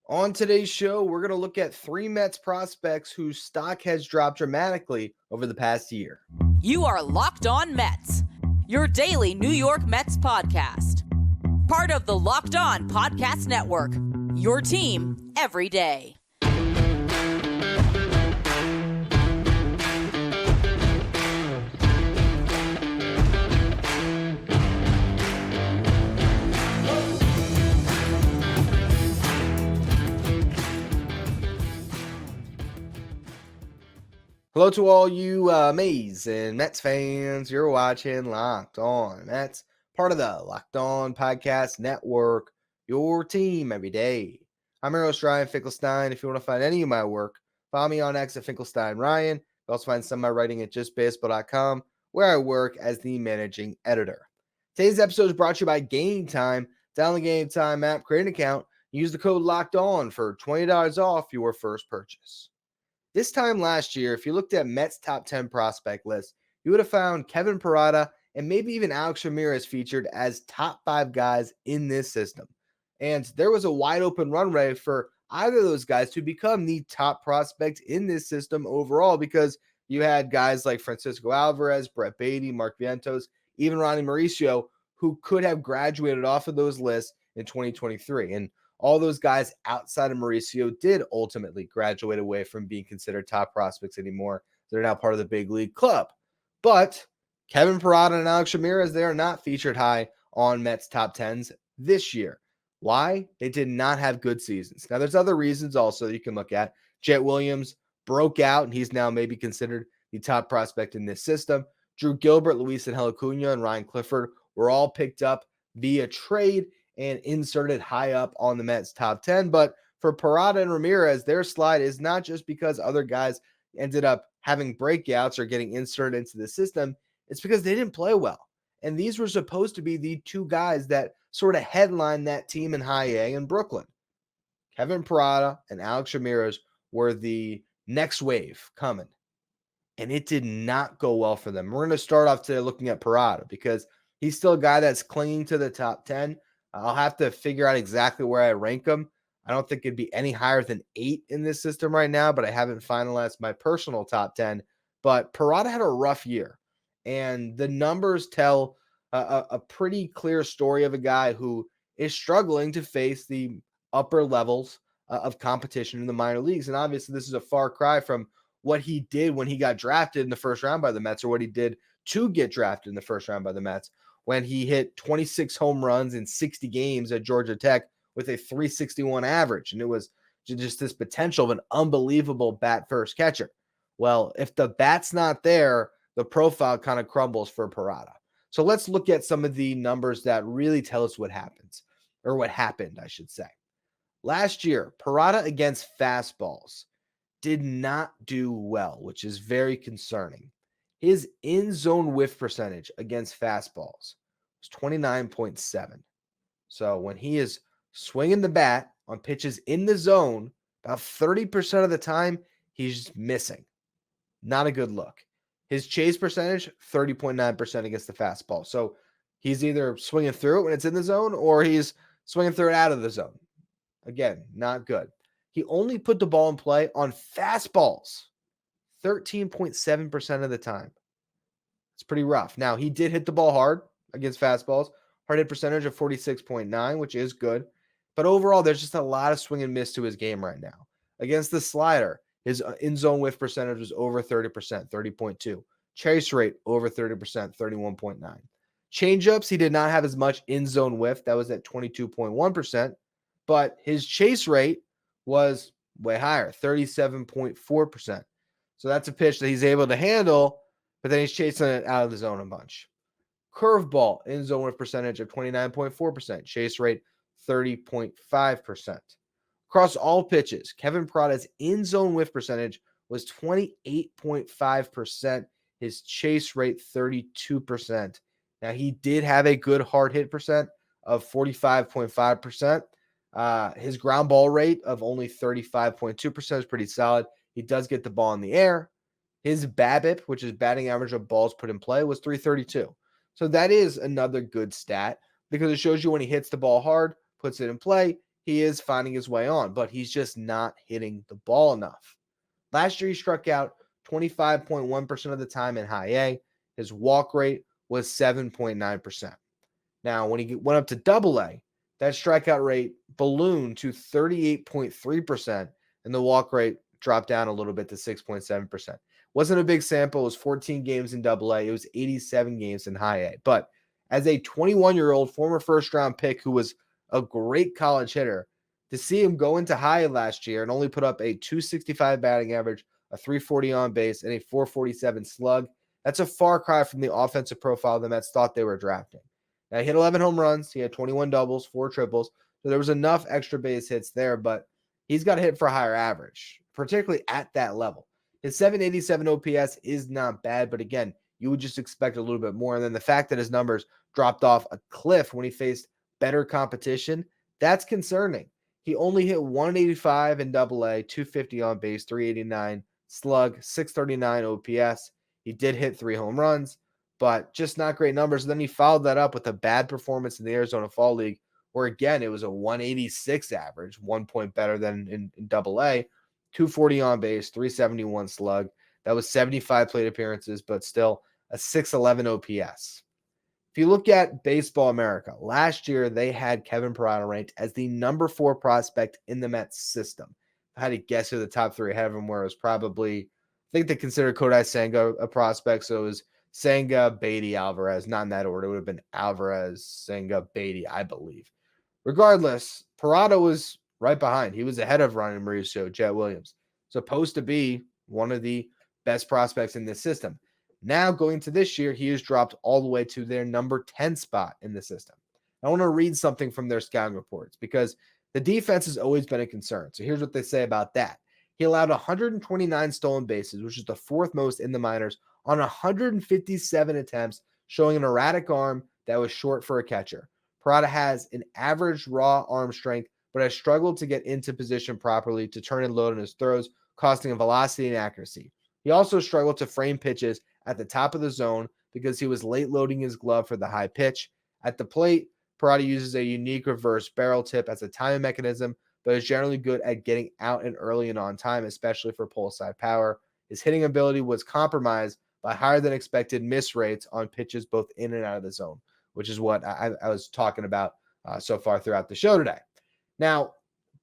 On today's show, we're going to look at three Mets prospects whose stock has dropped dramatically over the past year. You are Locked On Mets, your daily New York Mets podcast. Part of the Locked On Podcast Network, your team every day. Hello to all you amazing Mets fans. You're watching Locked On Mets, part of the Locked On Podcast Network, your team every day. I'm your host, Ryan Finkelstein. If you want to find any of my work, follow me on X at Finkelstein Ryan. You also find some of my writing at justbaseball.com, where I work as the managing editor. Today's episode is brought to you by Gametime. Download the Gametime app, create an account, use the code Locked On for $20 off your first purchase. This time last year, if you looked at Mets' top 10 prospect list, you would have found Kevin Parada and maybe even Alex Ramirez featured as top 5 guys in this system. And there was a wide open runway for either of those guys to become the top prospect in this system overall, because you had guys like Francisco Alvarez, Brett Beatty, Mark Vientos, even Ronnie Mauricio, who could have graduated off of those lists in 2023. And all those guys outside of Mauricio did ultimately graduate away from being considered top prospects anymore. They're now part of the big league club. But Kevin Parada and Alex Ramirez, they are not featured high on Mets top 10s this year. Why? They did not have good seasons. Now, there's other reasons also that you can look at. Jet Williams broke out, and he's now maybe considered the top prospect in this system. Drew Gilbert, Luisangel Acuna, and Ryan Clifford were all picked up via trade and inserted high up on the Mets top 10. But for Parada and Ramirez, their slide is not just because other guys ended up having breakouts or getting inserted into the system. It's because they didn't play well. And these were supposed to be the two guys that sort of headlined that team in high A in Brooklyn. Kevin Parada and Alex Ramirez were the next wave coming. And it did not go well for them. We're going to start off today looking at Parada because he's still a guy that's clinging to the top 10. I'll have to figure out exactly where I rank him. I don't think it'd be any higher than 8 in this system right now, but I haven't finalized my personal top 10. But Parada had a rough year, and the numbers tell a pretty clear story of a guy who is struggling to face the upper levels of competition in the minor leagues. And obviously, this is a far cry from what he did when he got drafted in the first round by the Mets, or what he did to get drafted in the first round by the Mets, when he hit 26 home runs in 60 games at Georgia Tech with a 361 average. And it was just this potential of an unbelievable bat-first catcher. Well, if the bat's not there, the profile kind of crumbles for Parada. So let's look at some of the numbers that really tell us what happens, or what happened, I should say. Last year, Parada against fastballs did not do well, which is very concerning. His in-zone whiff percentage against fastballs was 29.7. So when he is swinging the bat on pitches in the zone, about 30% of the time, he's missing. Not a good look. His chase percentage, 30.9% against the fastball. So he's either swinging through it when it's in the zone, or he's swinging through it out of the zone. Again, not good. He only put the ball in play on fastballs 13.7% of the time. It's pretty rough. Now, he did hit the ball hard against fastballs. Hard hit percentage of 46.9, which is good. But overall, there's just a lot of swing and miss to his game right now. Against the slider, his in-zone whiff percentage was over 30%, 30.2. Chase rate, over 30%, 31.9. Changeups, he did not have as much in-zone whiff. That was at 22.1%. But his chase rate was way higher, 37.4%. So that's a pitch that he's able to handle, but then he's chasing it out of the zone a bunch. Curveball, in-zone whiff percentage of 29.4%. Chase rate, 30.5%. Across all pitches, Kevin Parada's in-zone whiff percentage was 28.5%. His chase rate, 32%. Now, he did have a good hard hit percent of 45.5%. His ground ball rate of only 35.2% is pretty solid. He does get the ball in the air. His BABIP, which is batting average of balls put in play, was 332. So that is another good stat, because it shows you when he hits the ball hard, puts it in play, he is finding his way on, but he's just not hitting the ball enough. Last year, he struck out 25.1% of the time in high A. His walk rate was 7.9%. Now, when he went up to double A, that strikeout rate ballooned to 38.3%, and the walk rate dropped down a little bit to 6.7%. Wasn't a big sample. It was 14 games in double A. It was 87 games in high A. But as a 21-year-old former first-round pick who was a great college hitter, to see him go into high A last year and only put up a 265 batting average, a 340 on base, and a 447 slug, that's a far cry from the offensive profile the Mets thought they were drafting. Now, he hit 11 home runs. He had 21 doubles, 4 triples. So there was enough extra base hits there, but he's got to hit for a higher average, particularly at that level. His 787 OPS is not bad, but again, you would just expect a little bit more. And then the fact that his numbers dropped off a cliff when he faced better competition, that's concerning. He only hit 185 in double A, 250 on base, 389 slug, 639 OPS. He did hit 3 home runs, but just not great numbers. And then he followed that up with a bad performance in the Arizona Fall League, where again, it was a 186 average, 1 point better than in double A, 240 on base, 371 slug. That was 75 plate appearances, but still a 611 OPS. If you look at Baseball America, last year they had Kevin Parada ranked as the number 4 prospect in the Mets system. I had to guess who the top 3 ahead of him were. It was probably, I think they considered Kodai Senga a prospect, so it was Senga, Beatty, Alvarez. Not in that order. It would have been Alvarez, Senga, Beatty, I believe. Regardless, Parada was right behind. He was ahead of Ryan Mauricio, Jet Williams. Supposed to be one of the best prospects in this system. Now, going to this year, he has dropped all the way to their number 10 spot in the system. I want to read something from their scouting reports because the defense has always been a concern. So here's what they say about that. He allowed 129 stolen bases, which is the 4th most in the minors, on 157 attempts, showing an erratic arm that was short for a catcher. Parada has an average raw arm strength, but has struggled to get into position properly to turn and load on his throws, costing him velocity and accuracy. He also struggled to frame pitches at the top of the zone because he was late loading his glove for the high pitch. At the plate, Parada uses a unique reverse barrel tip as a timing mechanism, but is generally good at getting out and early and on time, especially for pull side power. His hitting ability was compromised by higher than expected miss rates on pitches both in and out of the zone, which is what I was talking about so far throughout the show today. Now,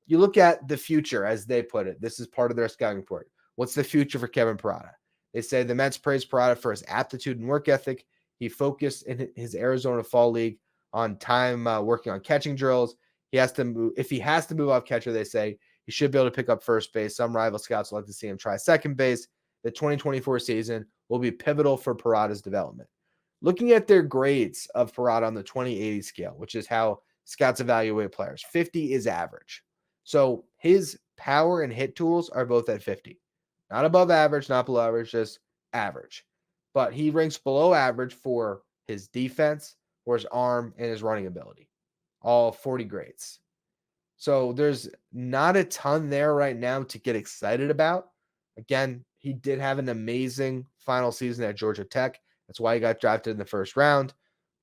you look at the future, as they put it. This is part of their scouting report. What's the future for Kevin Parada? They say the Mets praise Parada for his aptitude and work ethic. He focused in his Arizona Fall League on time working on catching drills. He has to move. If he has to move off catcher, they say he should be able to pick up first base. Some rival scouts would like to see him try second base. The 2024 season will be pivotal for Parada's development. Looking at their grades of Parada on the 20/80 scale, which is how scouts evaluate players, 50 is average. So his power and hit tools are both at 50. Not above average, not below average, just average. But he ranks below average for his defense, for his arm, and his running ability. All 40 grades. So there's not a ton there right now to get excited about. Again, he did have an amazing final season at Georgia Tech. That's why he got drafted in the first round.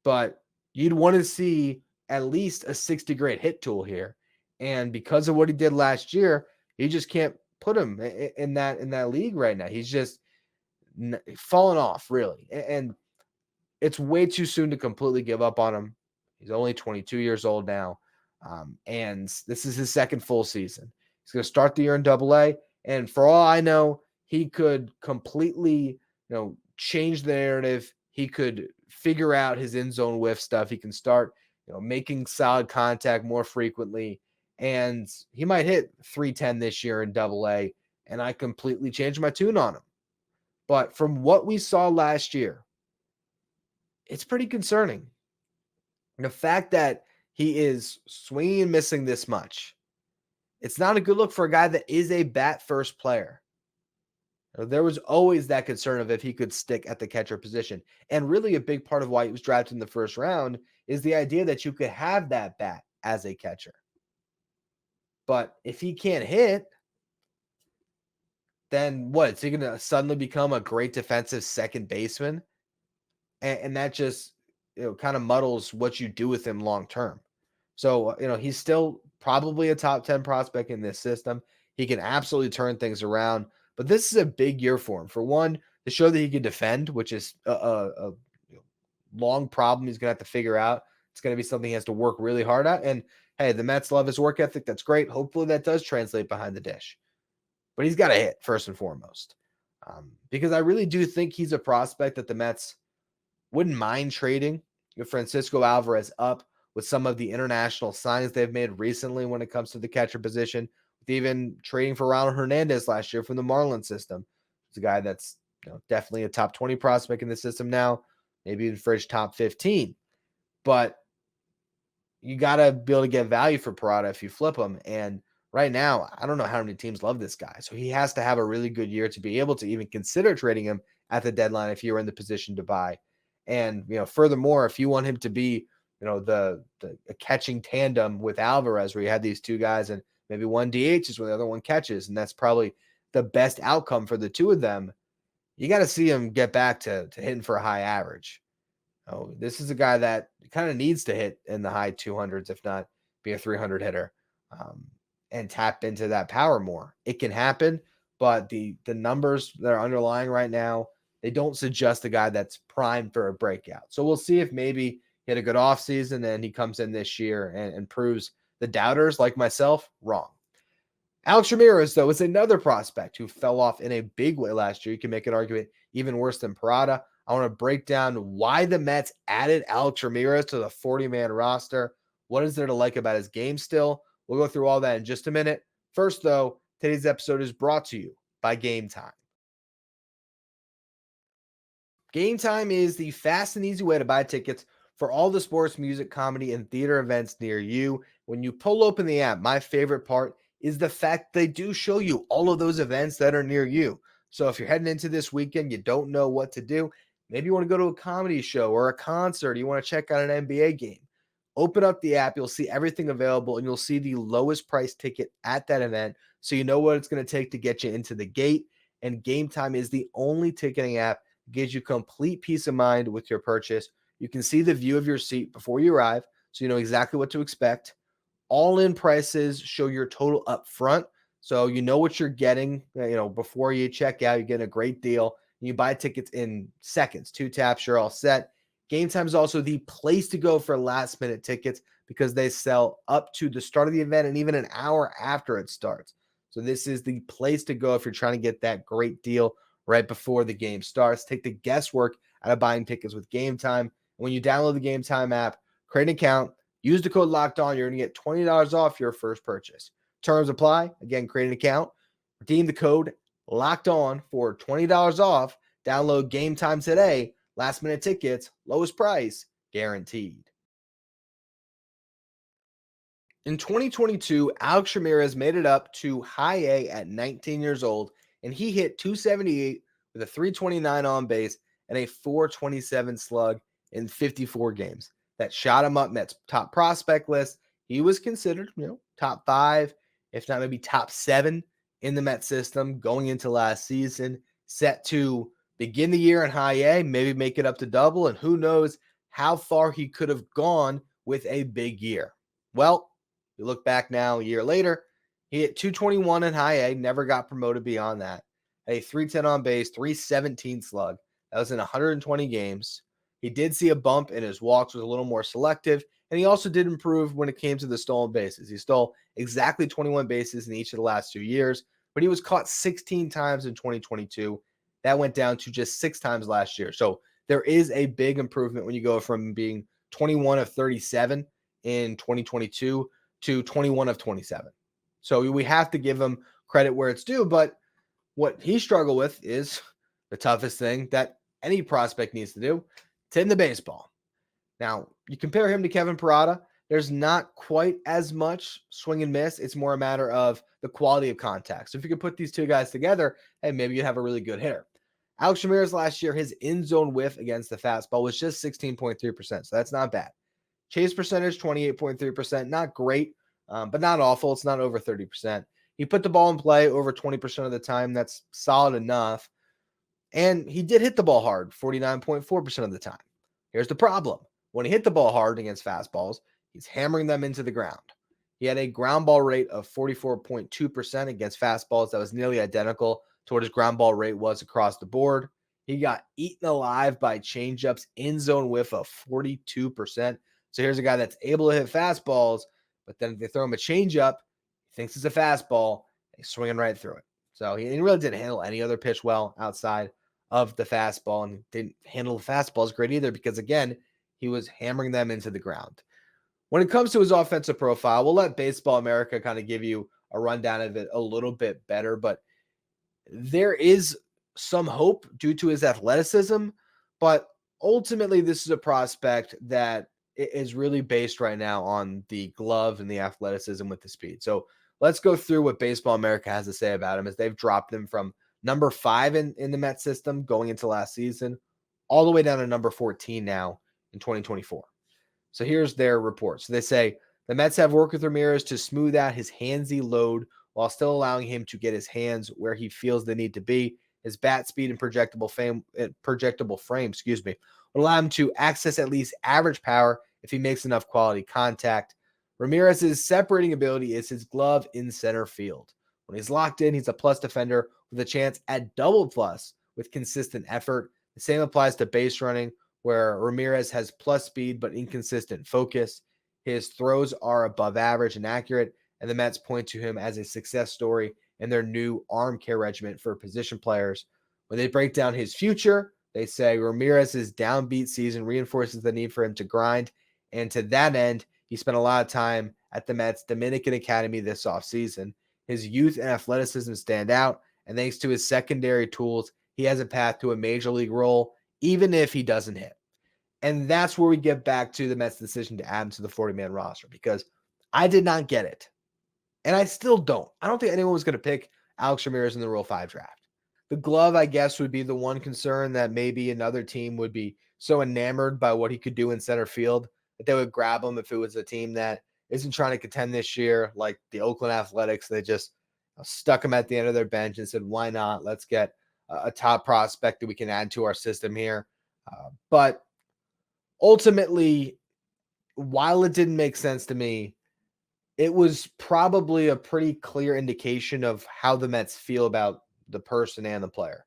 But you'd want to see at least a 60 grade hit tool here. And because of what he did last year, you just can't put him in that league right now. He's just fallen off, really. And it's way too soon to completely give up on him. He's only 22 years old now. And this is his second full season. He's going to start the year in Double A. And for all I know, he could completely, change the narrative. He could figure out his end zone whiff stuff. He can start, making solid contact more frequently. And he might hit 310 this year in Double A. And I completely changed my tune on him. But from what we saw last year, it's pretty concerning. The fact that he is swinging and missing this much, it's not a good look for a guy that is a bat-first player. There was always that concern of if he could stick at the catcher position. And really a big part of why he was drafted in the first round is the idea that you could have that bat as a catcher. But if he can't hit, then what? Is he going to suddenly become a great defensive second baseman? And that just kind of muddles what you do with him long term. So, he's still probably a top 10 prospect in this system. He can absolutely turn things around, but this is a big year for him. For one, to show that he can defend, which is a long problem he's going to have to figure out. It's going to be something he has to work really hard at. And hey, the Mets love his work ethic. That's great. Hopefully that does translate behind the dish. But he's got to hit first and foremost. Because I really do think he's a prospect that the Mets wouldn't mind trading Francisco Alvarez up with some of the international signings they've made recently when it comes to the catcher position, with even trading for Ronald Hernandez last year from the Marlins system. He's a guy that's definitely a top 20 prospect in the system now, maybe even fringe top 15. But you got to be able to get value for Parada if you flip him. And right now, I don't know how many teams love this guy. So he has to have a really good year to be able to even consider trading him at the deadline if you're in the position to buy. And, furthermore, if you want him to be, the a catching tandem with Alvarez, where you had these two guys and maybe one DHs when the other one catches, and that's probably the best outcome for the two of them, you got to see him get back to hitting for a high average. Oh, this is a guy that kind of needs to hit in the high 200s, if not be a 300 hitter, and tap into that power more. It can happen, but the numbers that are underlying right now, they don't suggest a guy that's primed for a breakout. So we'll see if maybe he had a good offseason and he comes in this year and proves the doubters like myself wrong. Alex Ramirez, though, is another prospect who fell off in a big way last year. You can make an argument even worse than Parada. I want to break down why the Mets added Alex Ramirez to the 40-man roster. What is there to like about his game still? We'll go through all that in just a minute. First, though, today's episode is brought to you by Gametime. Gametime is the fast and easy way to buy tickets for all the sports, music, comedy, and theater events near you. When you pull open the app, my favorite part is the fact they do show you all of those events that are near you. So if you're heading into this weekend, you don't know what to do, maybe you want to go to a comedy show or a concert, you want to check out an NBA game, open up the app, you'll see everything available, and you'll see the lowest price ticket at that event, so you know what it's going to take to get you into the gate. And Gametime is the only ticketing app that gives you complete peace of mind with your purchase. You can see the view of your seat before you arrive, so you know exactly what to expect. All-in prices show your total up front, so you know what you're getting. Before you check out, you're getting a great deal. You buy tickets in seconds, 2 taps, you're all set. Gametime is also the place to go for last-minute tickets because they sell up to the start of the event and even an hour after it starts. So this is the place to go if you're trying to get that great deal right before the game starts. Take the guesswork out of buying tickets with Gametime. When you download the Gametime app, create an account, use the code LOCKEDON, you're going to get $20 off your first purchase. Terms apply. Again, create an account, redeem the code LOCKEDON for $20 off. Download Gametime today. Last minute tickets, lowest price, guaranteed. In 2022, Alex Ramirez made it up to high A at 19 years old, and he hit 278 with a 329 on base and a 427 slug in 54 games. That shot him up Mets top prospect list. He was considered, top 5, if not maybe top 7 in the Mets system going into last season, set to begin the year in high A, maybe make it up to double, and who knows how far he could have gone with a big year. Well, you look back now a year later, he hit 221 in high A, never got promoted beyond that. A 310 on base, 317 slug. That was in 120 games. He did see a bump in his walks, was a little more selective, and he also did improve when it came to the stolen bases. He stole exactly 21 bases in each of the last 2 years, but he was caught 16 times in 2022. That went down to just 6 times last year. So there is a big improvement when you go from being 21 of 37 in 2022 to 21 of 27. So we have to give him credit where it's due, but what he struggled with is the toughest thing that any prospect needs to do, to hit the baseball. Now, you compare him to Kevin Parada, there's not quite as much swing and miss. It's more a matter of the quality of contact. So if you could put these two guys together, hey, maybe you'd have a really good hitter. Alex Ramirez last year, his in-zone whiff against the fastball was just 16.3%, so that's not bad. Chase percentage, 28.3%, not great, but not awful. It's not over 30%. He put the ball in play over 20% of the time. That's solid enough. And he did hit the ball hard 49.4% of the time. Here's the problem. When he hit the ball hard against fastballs, he's hammering them into the ground. He had a ground ball rate of 44.2% against fastballs. That was nearly identical to what his ground ball rate was across the board. He got eaten alive by changeups, in zone whiff of 42%. So here's a guy that's able to hit fastballs, but then if they throw him a changeup, he thinks it's a fastball, he's swinging right through it. So he really didn't handle any other pitch well outside of the fastball, and didn't handle the fastballs great either because, again, he was hammering them into the ground. When it comes to his offensive profile, we'll let Baseball America kind of give you a rundown of it a little bit better, but there is some hope due to his athleticism, but ultimately this is a prospect that is really based right now on the glove and the athleticism with the speed. So let's go through what Baseball America has to say about him, as they've dropped him from number 5 in the Mets system going into last season, all the way down to number 14 now in 2024. So here's their report. So they say the Mets have worked with Ramirez to smooth out his handsy load while still allowing him to get his hands where he feels they need to be. His bat speed and projectable frame, would allow him to access at least average power if he makes enough quality contact. Ramirez's separating ability is his glove in center field. When he's locked in, he's a plus defender with a chance at double plus with consistent effort. The same applies to base running, where Ramirez has plus speed but inconsistent focus. His throws are above average and accurate, and the Mets point to him as a success story in their new arm care regimen for position players. When they break down his future, they say Ramirez's downbeat season reinforces the need for him to grind, and to that end, he spent a lot of time at the Mets Dominican Academy this offseason. His youth and athleticism stand out, and thanks to his secondary tools, he has a path to a major league role, even if he doesn't hit. And that's where we get back to the Mets' decision to add him to the 40-man roster, because I did not get it. And I still don't. I don't think anyone was going to pick Alex Ramirez in the Rule 5 draft. The glove, I guess, would be the one concern, that maybe another team would be so enamored by what he could do in center field that they would grab him if it was a team that isn't trying to contend this year, like the Oakland Athletics. They just stuck him at the end of their bench and said, why not? Let's get a top prospect that we can add to our system here. But ultimately, while it didn't make sense to me, it was probably a pretty clear indication of how the Mets feel about the person and the player,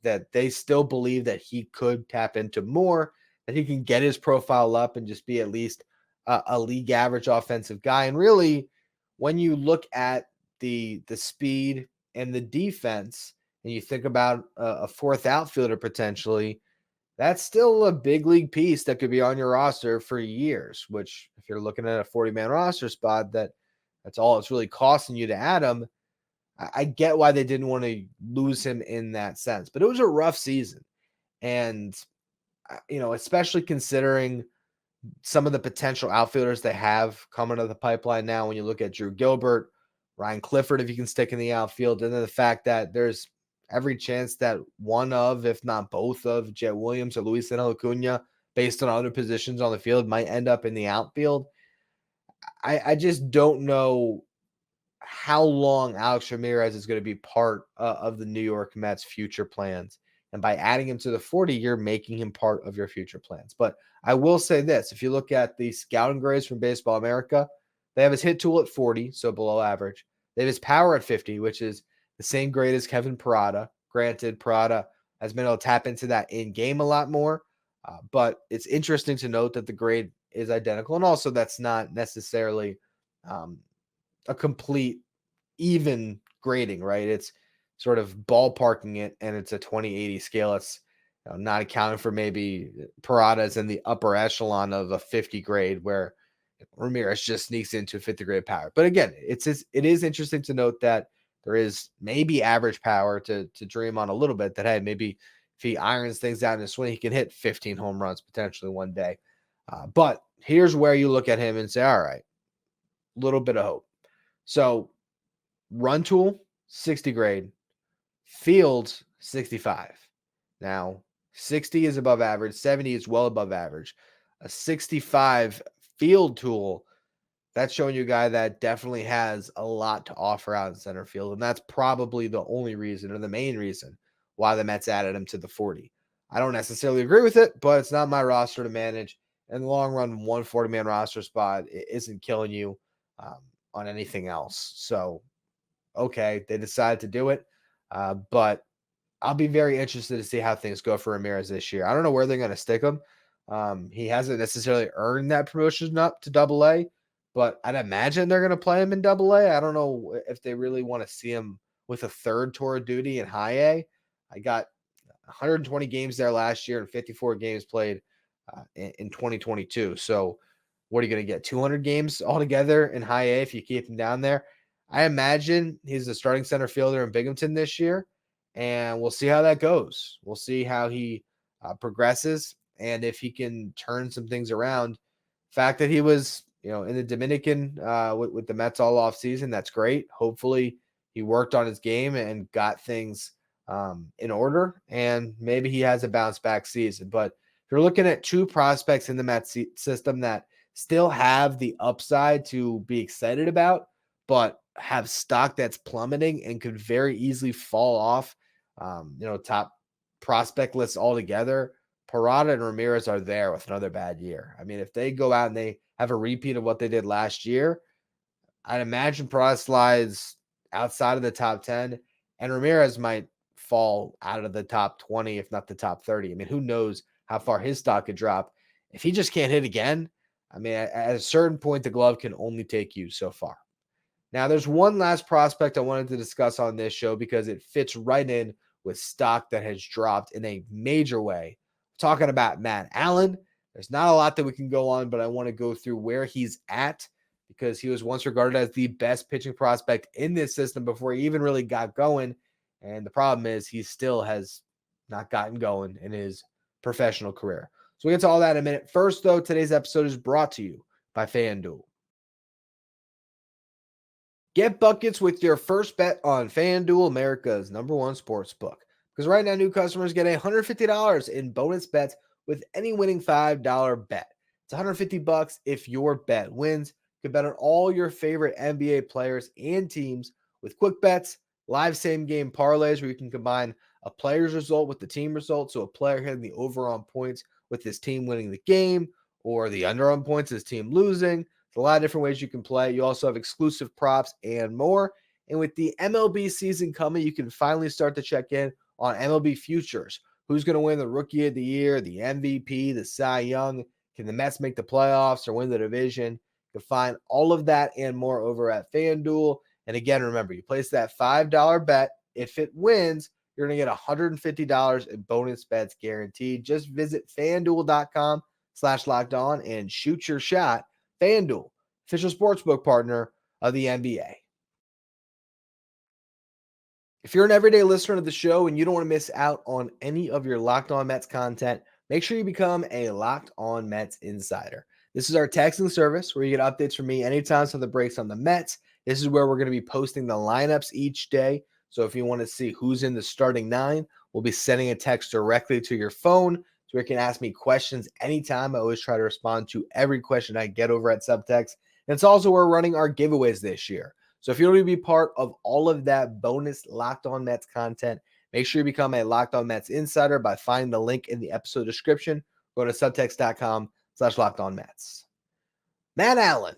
that they still believe that he could tap into more, that he can get his profile up and just be at least a league average offensive guy. And really, when you look at the speed and the defense, and you think about a fourth outfielder potentially, that's still a big league piece that could be on your roster for years, which if you're looking at a 40-man roster spot, that's all it's really costing you to add him. I get why they didn't want to lose him in that sense, but it was a rough season. And, especially considering some of the potential outfielders they have coming to the pipeline now, when you look at Drew Gilbert, Ryan Clifford, if you can stick in the outfield, and then the fact that there's every chance that one of, if not both of, Jet Williams or Luis Acuna, based on other positions on the field, might end up in the outfield. I just don't know how long Alex Ramirez is going to be part of the New York Mets' future plans. And by adding him to the 40, you're making him part of your future plans. But I will say this, if you look at the scouting grades from Baseball America, they have his hit tool at 40, so below average. They have his power at 50, which is the same grade as Kevin Parada. Granted, Parada has been able to tap into that in-game a lot more, but it's interesting to note that the grade is identical. And also that's not necessarily a complete even grading, right? It's sort of ballparking it, and it's a 20/80 scale. It's not accounting for maybe Parada's in the upper echelon of a 50 grade, where Ramirez just sneaks into a 50 grade power. But again, it is interesting to note that there is maybe average power to dream on a little bit, that, hey, maybe if he irons things out in his swing, he can hit 15 home runs potentially one day. But here's where you look at him and say, all right, a little bit of hope. So run tool, 60 grade, field, 65. Now, 60 is above average, 70 is well above average. A 65 field tool, that's showing you a guy that definitely has a lot to offer out in center field. And that's probably the only reason, or the main reason, why the Mets added him to the 40. I don't necessarily agree with it, but it's not my roster to manage. In the long run, one 40-man roster spot isn't killing you. on anything else. So, okay, they decided to do it. But I'll be very interested to see how things go for Ramirez this year. I don't know where they're going to stick him. He hasn't necessarily earned that promotion up to Double-A, but I'd imagine they're going to play him in Double-A. I don't know if they really want to see him with a third tour of duty in High A. I got 120 games there last year and 54 games played in 2022. So what are you going to get? 200 games altogether in High A if you keep him down there? I imagine he's the starting center fielder in Binghamton this year, and we'll see how that goes. We'll see how he progresses and if he can turn some things around. The fact that he was, in the Dominican with the Mets all off season, that's great. Hopefully he worked on his game and got things in order, and maybe he has a bounce back season. But if you're looking at two prospects in the Mets system that still have the upside to be excited about, but have stock that's plummeting and could very easily fall off, top prospect lists altogether, Parada and Ramirez are there with another bad year. I mean, if they go out and they have a repeat of what they did last year, I'd imagine Parada slides outside of the top 10, and Ramirez might fall out of the top 20, if not the top 30. I mean, who knows how far his stock could drop. If he just can't hit again, I mean, at a certain point, the glove can only take you so far. Now, there's one last prospect I wanted to discuss on this show because it fits right in with stock that has dropped in a major way. I'm talking about Matt Allan. There's not a lot that we can go on, but I want to go through where he's at because he was once regarded as the best pitching prospect in this system before he even really got going. And the problem is he still has not gotten going in his professional career. So we'll get to all that in a minute. First, though, today's episode is brought to you by FanDuel. Get buckets with your first bet on FanDuel, America's #1 sports book. Because right now, new customers get $150 in bonus bets with any winning $5 bet. It's $150 if your bet wins. You can bet on all your favorite NBA players and teams with quick bets, live same-game parlays where you can combine a player's result with the team result. So a player hitting the over on points with his team winning the game, or the under on points, his team losing. There's a lot of different ways you can play. You also have exclusive props and more. And with the MLB season coming, you can finally start to check in on MLB futures. Who's going to win the Rookie of the Year, the MVP, the Cy Young? Can the Mets make the playoffs or win the division? You can find all of that and more over at FanDuel. And again, remember, you place that $5 bet. If it wins, you're going to get $150 in bonus bets guaranteed. Just visit FanDuel.com/lockedon and shoot your shot. FanDuel, official sportsbook partner of the NBA. If you're an everyday listener to the show and you don't want to miss out on any of your Locked On Mets content, make sure you become a Locked On Mets insider. This is our texting service where you get updates from me anytime something breaks on the Mets. This is where we're going to be posting the lineups each day. So if you want to see who's in the starting nine, we'll be sending a text directly to your phone so you can ask me questions anytime. I always try to respond to every question I get over at Subtext. And it's also where we're running our giveaways this year. So if you want to be part of all of that bonus Locked On Mets content, make sure you become a Locked On Mets insider by finding the link in the episode description. Go to subtext.com/LockedOnMets. Matt Allan.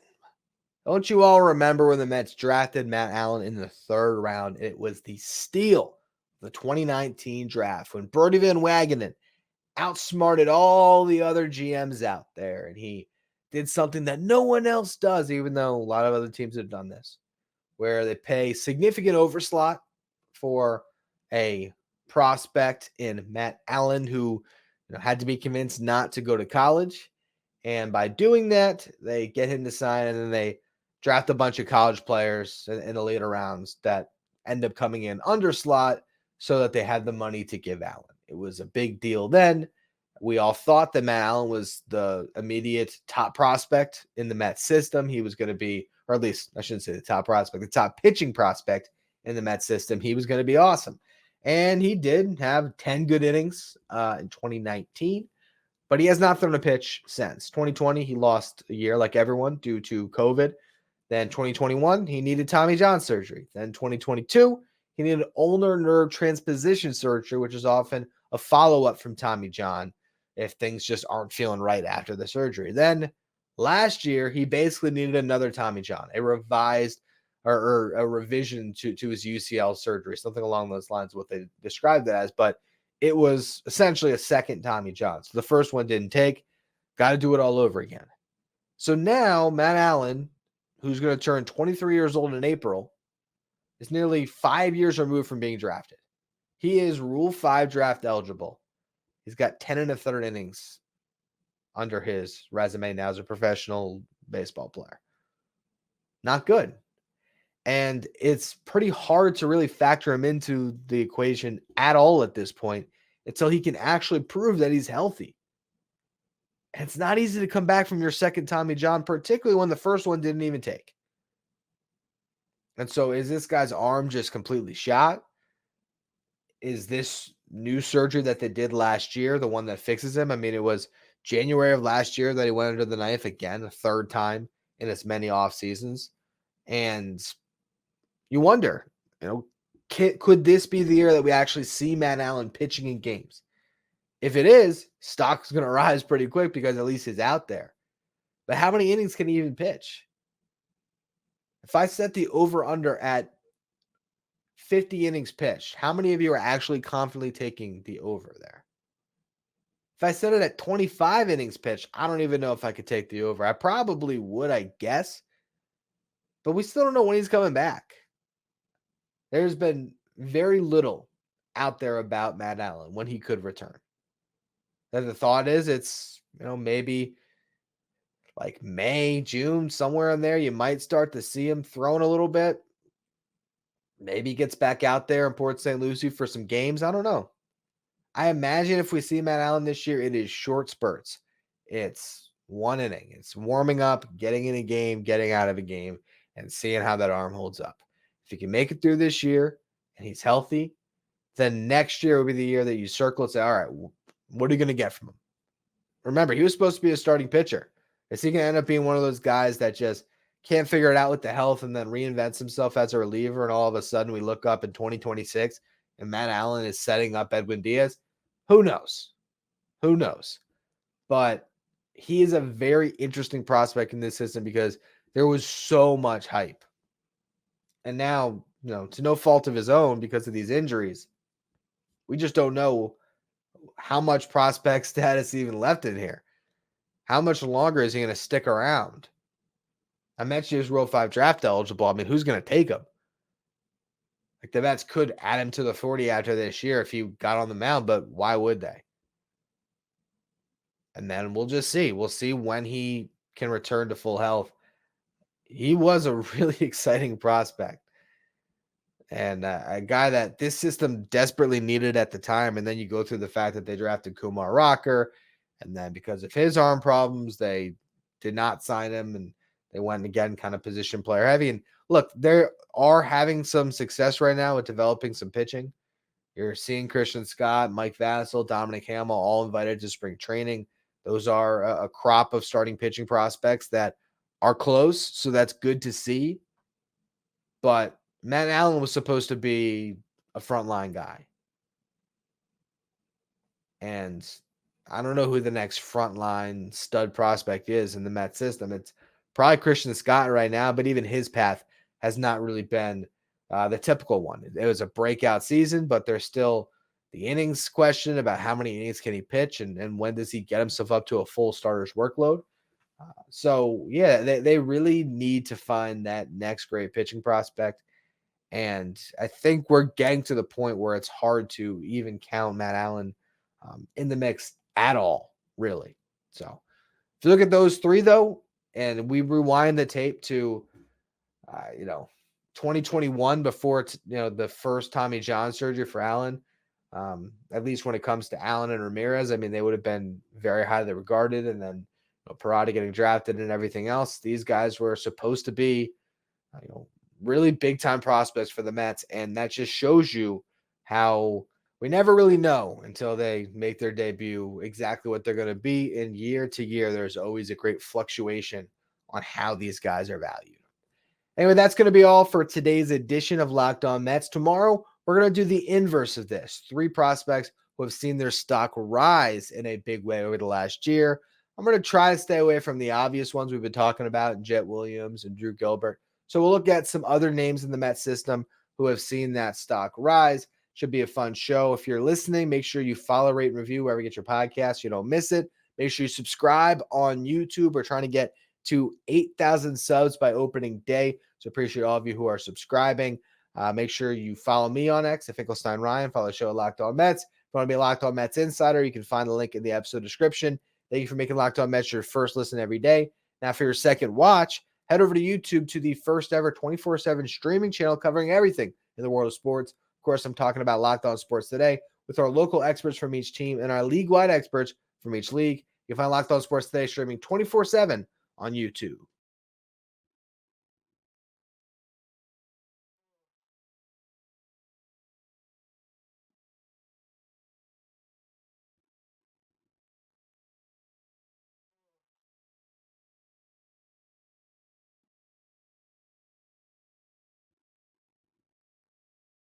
Don't you all remember when the Mets drafted Matt Allan in the third round? It was the steal of the 2019 draft when Bertie Van Wagenen outsmarted all the other GMs out there. And he did something that no one else does, even though a lot of other teams have done this, where they pay significant overslot for a prospect in Matt Allan who had to be convinced not to go to college. And by doing that, they get him to sign, and then they draft a bunch of college players in the later rounds that end up coming in under slot so that they had the money to give Allan. It was a big deal then. We all thought that Matt Allan was the immediate top prospect in the Mets system. He was going to be, or at least I shouldn't say the top prospect, the top pitching prospect in the Mets system. He was going to be awesome. And he did have 10 good innings in 2019, but he has not thrown a pitch since. 2020, he lost a year like everyone due to COVID. Then 2021, he needed Tommy John surgery. Then 2022, he needed ulnar nerve transposition surgery, which is often a follow-up from Tommy John if things just aren't feeling right after the surgery. Then Last year, he basically needed another Tommy John, a revised or a revision to his UCL surgery, something along those lines, what they described it as. But it was essentially a second Tommy John. So the first one didn't take. Got to do it all over again. So now Matt Allen, who's going to turn 23 years old in April, is nearly 5 years removed from being drafted. He is Rule 5 draft eligible. He's got 10 1/3 innings under his resume now as a professional baseball player. Not good. And it's pretty hard to really factor him into the equation at all at this point until he can actually prove that he's healthy. And it's not easy to come back from your second Tommy John, particularly when the first one didn't even take. And so is this guy's arm just completely shot? Is this new surgery that they did last year the one that fixes him? I mean, it was January of last year that he went under the knife again, a third time in as many off seasons. And you wonder, could this be the year that we actually see Matt Allen pitching in games? If it is, stock's going to rise pretty quick because at least he's out there. But how many innings can he even pitch? If I set the over-under at 50 innings pitched, how many of you are actually confidently taking the over there? If I set it at 25 innings pitched, I don't even know if I could take the over. I probably would, I guess. But we still don't know when he's coming back. There's been very little out there about Matt Allen when he could return. And the thought is it's, maybe like May, June, somewhere in there, you might start to see him throwing a little bit. Maybe he gets back out there in Port St. Lucie for some games. I don't know. I imagine if we see Matt Allen this year, it is short spurts. It's one inning. It's warming up, getting in a game, getting out of a game, and seeing how that arm holds up. If he can make it through this year and he's healthy, then next year will be the year that you circle and say, all right, what are you going to get from him? Remember, he was supposed to be a starting pitcher. Is he going to end up being one of those guys that just can't figure it out with the health and then reinvents himself as a reliever, and all of a sudden we look up in 2026 and Matt Allen is setting up Edwin Diaz? Who knows? Who knows? But he is a very interesting prospect in this system because there was so much hype. And now, to no fault of his own because of these injuries, we just don't know how much prospect status even left in here. How much longer is he going to stick around? I mentioned he was Rule 5 draft eligible. I mean, who's going to take him? Like, the Mets could add him to the 40 after this year if he got on the mound, but why would they? And then we'll just see. We'll see when he can return to full health. He was a really exciting prospect. And a guy that this system desperately needed at the time. And then you go through the fact that they drafted Kumar Rocker. And then because of his arm problems, they did not sign him. And they went again kind of position player heavy. And look, they are having some success right now with developing some pitching. You're seeing Christian Scott, Mike Vassell, Dominic Hamill all invited to spring training. Those are a crop of starting pitching prospects that are close. So that's good to see. But Matt Allen was supposed to be a frontline guy. And I don't know who the next frontline stud prospect is in the Mets system. It's probably Christian Scott right now, but even his path has not really been the typical one. It was a breakout season, but there's still the innings question about how many innings can he pitch and when does he get himself up to a full starter's workload. So, they really need to find that next great pitching prospect. And I think we're getting to the point where it's hard to even count Matt Allen in the mix at all, really. So if you look at those three, though, and we rewind the tape to, 2021 before, the first Tommy John surgery for Allen, at least when it comes to Allen and Ramirez, I mean, they would have been very highly regarded. And then Parada getting drafted and everything else, these guys were supposed to be, really big time prospects for the Mets. And that just shows you how we never really know until they make their debut exactly what they're going to be. And year to year, there's always a great fluctuation on how these guys are valued. Anyway, that's going to be all for today's edition of Locked On Mets. Tomorrow, we're going to do the inverse of this. 3 prospects who have seen their stock rise in a big way over the last year. I'm going to try to stay away from the obvious ones we've been talking about, Jet Williams and Drew Gilbert. So we'll look at some other names in the Mets system who have seen that stock rise. Should be a fun show. If you're listening, make sure you follow, rate, and review wherever you get your podcast so you don't miss it. Make sure you subscribe on YouTube. We're trying to get to 8,000 subs by opening day. So appreciate all of you who are subscribing. Make sure you follow me on X at Finkelstein Ryan. Follow the show at Locked On Mets. If you want to be a Locked On Mets insider, you can find the link in the episode description. Thank you for making Locked On Mets your first listen every day. Now for your second watch, head over to YouTube to the first ever 24/7 streaming channel covering everything in the world of sports. Of course, I'm talking about Locked On Sports Today with our local experts from each team and our league-wide experts from each league. You can find Locked On Sports Today streaming 24/7 on YouTube.